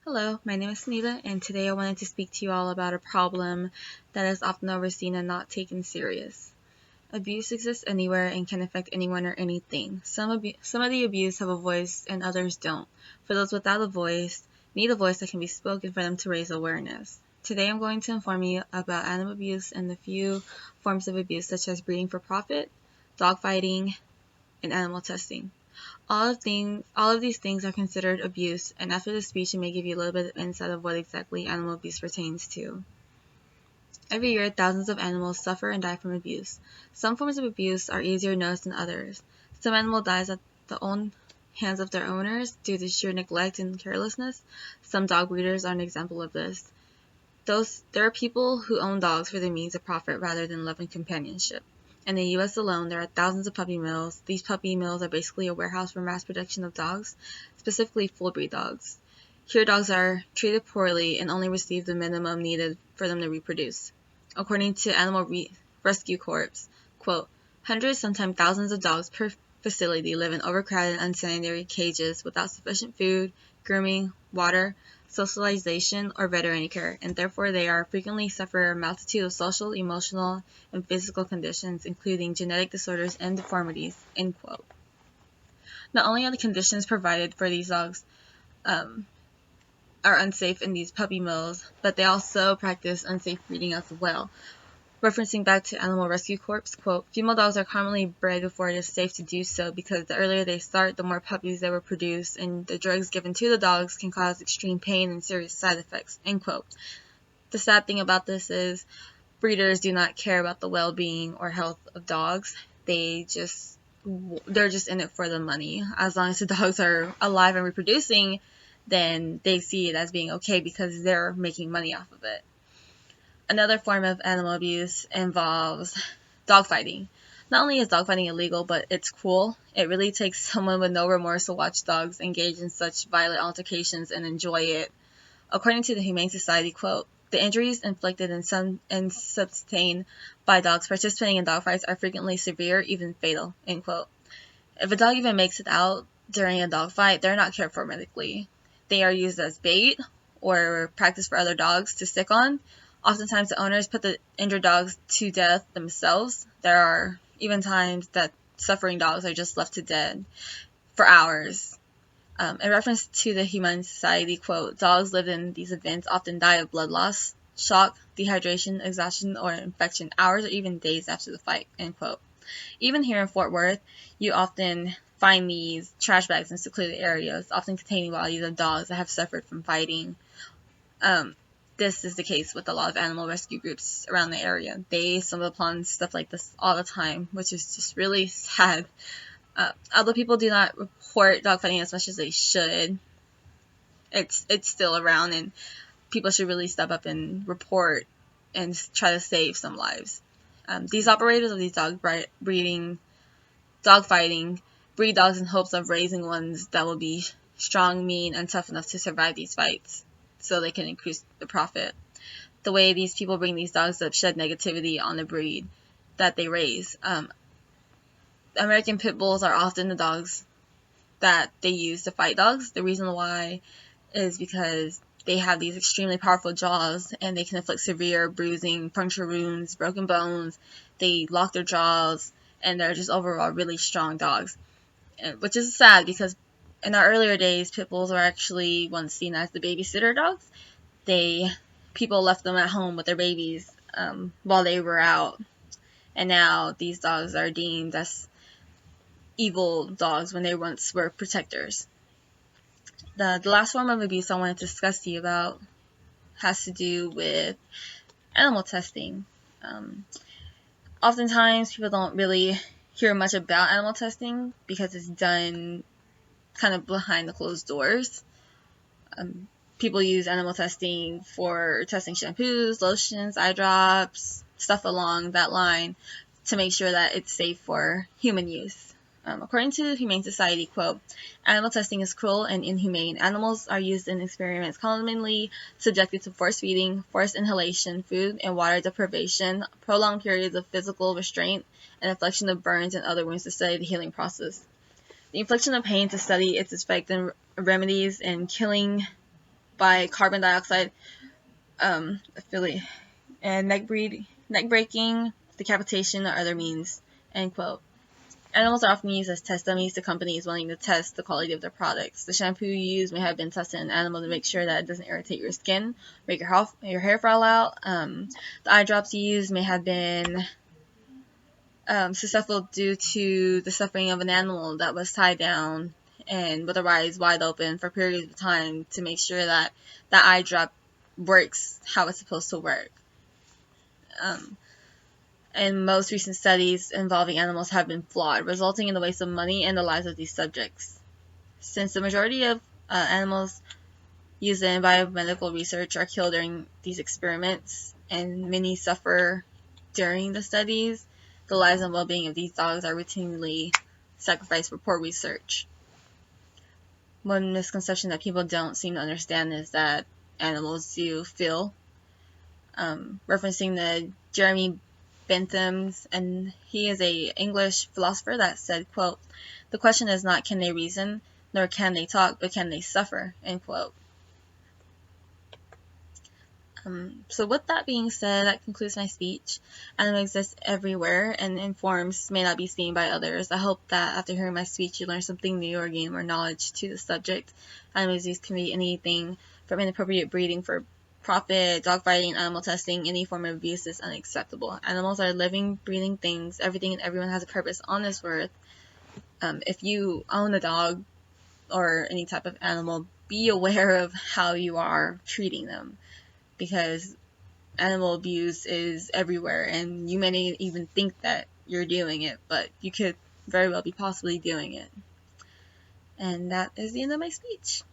Hello, my name is Nita, and today I wanted to speak to you all about a problem that is often overseen and not taken serious. Abuse exists anywhere and can affect anyone or anything. Some of the abuse have a voice and others don't. For those without a voice, need a voice that can be spoken for them to raise awareness. Today I'm going to inform you about animal abuse and the few forms of abuse such as breeding for profit, dogfighting, and animal testing. All of these things are considered abuse, and after the speech it may give you a little bit of insight of what exactly animal abuse pertains to. Every year, thousands of animals suffer and die from abuse. Some forms of abuse are easier noticed than others. Some animal dies at the own hands of their owners due to sheer neglect and carelessness. Some dog breeders are an example of this. There are people who own dogs for the means of profit rather than love and companionship. In the US alone, there are thousands of puppy mills. These puppy mills are basically a warehouse for mass production of dogs, specifically full-breed dogs. Here, dogs are treated poorly and only receive the minimum needed for them to reproduce. According to Animal Rescue Corps, quote, hundreds, sometimes thousands of dogs per facility live in overcrowded, unsanitary cages without sufficient food, grooming, water, socialization, or veterinary care, and therefore they are frequently suffer a multitude of social, emotional, and physical conditions, including genetic disorders and deformities, end quote. Not only are the conditions provided for these dogs are unsafe in these puppy mills, but they also practice unsafe breeding as well. Referencing back to Animal Rescue Corps, quote, female dogs are commonly bred before it is safe to do so because the earlier they start, the more puppies they will produce, and the drugs given to the dogs can cause extreme pain and serious side effects, end quote. The sad thing about this is breeders do not care about the well-being or health of dogs. They're just in it for the money. As long as the dogs are alive and reproducing, then they see it as being okay because they're making money off of it. Another form of animal abuse involves dogfighting. Not only is dogfighting illegal, but it's cruel. It really takes someone with no remorse to watch dogs engage in such violent altercations and enjoy it. According to the Humane Society, quote, the injuries inflicted and sustained by dogs participating in dogfights are frequently severe, even fatal, end quote. If a dog even makes it out during a dogfight, they're not cared for medically. They are used as bait or practice for other dogs to stick on. Oftentimes, the owners put the injured dogs to death themselves. There are even times that suffering dogs are just left to dead for hours. In reference to the Humane Society, quote, dogs lived in these events often die of blood loss, shock, dehydration, exhaustion, or infection hours or even days after the fight, end quote. Even here in Fort Worth, you often find these trash bags in secluded areas, often containing bodies of dogs that have suffered from fighting. This is the case with a lot of animal rescue groups around the area. They stumble upon stuff like this all the time, which is just really sad. Although people do not report dogfighting as much as they should, it's still around, and people should really step up and report and try to save some lives. These operators of these dogfighting breed dogs in hopes of raising ones that will be strong, mean, and tough enough to survive these fights, so they can increase the profit. The way these people bring these dogs up shed negativity on the breed that they raise. American Pit Bulls are often the dogs that they use to fight dogs. The reason why is because they have these extremely powerful jaws and they can inflict severe bruising, puncture wounds, broken bones. They lock their jaws and they're just overall really strong dogs. Which is sad because in our earlier days, Pit Bulls were actually once seen as the babysitter dogs. People left them at home with their babies while they were out. And now these dogs are deemed as evil dogs when they once were protectors. The last form of abuse I wanted to discuss to you about has to do with animal testing. Oftentimes people don't really hear much about animal testing because it's done kind of behind the closed doors. People use animal testing for testing shampoos, lotions, eye drops, stuff along that line to make sure that it's safe for human use. According to the Humane Society, quote, animal testing is cruel and inhumane. Animals are used in experiments commonly subjected to force feeding, forced inhalation, food and water deprivation, prolonged periods of physical restraint, and infliction of burns and other wounds to study the healing process. The infliction of pain to study its effect and remedies, and killing by carbon dioxide, affiliate, and neck breaking, decapitation, or other means, end quote. Animals are often used as test dummies to companies wanting to test the quality of their products. The shampoo you use may have been tested on an animal to make sure that it doesn't irritate your skin, make your hair fall out. The eye drops you use may have been successful due to the suffering of an animal that was tied down and with their eyes wide open for periods of time to make sure that that eye drop works how it's supposed to work. And most recent studies involving animals have been flawed, resulting in the waste of money and the lives of these subjects. Since the majority of animals used in biomedical research are killed during these experiments, and many suffer during the studies, the lives and well-being of these dogs are routinely sacrificed for poor research. One misconception that people don't seem to understand is that animals do feel. Referencing the Jeremy Bentham's, and he is a English philosopher that said, quote, "The question is not can they reason, nor can they talk, but can they suffer," end quote. So with that being said, that concludes my speech. Animals exist everywhere, and in forms may not be seen by others. I hope that after hearing my speech, you learn something new or gain more knowledge to the subject. Animal use can be anything from inappropriate breeding for profit, dogfighting, animal testing. Any form of abuse is unacceptable. Animals are living, breathing things. Everything and everyone has a purpose on this earth. If you own a dog or any type of animal, be aware of how you are treating them, because animal abuse is everywhere, and you may not even think that you're doing it, but you could very well be possibly doing it. And that is the end of my speech.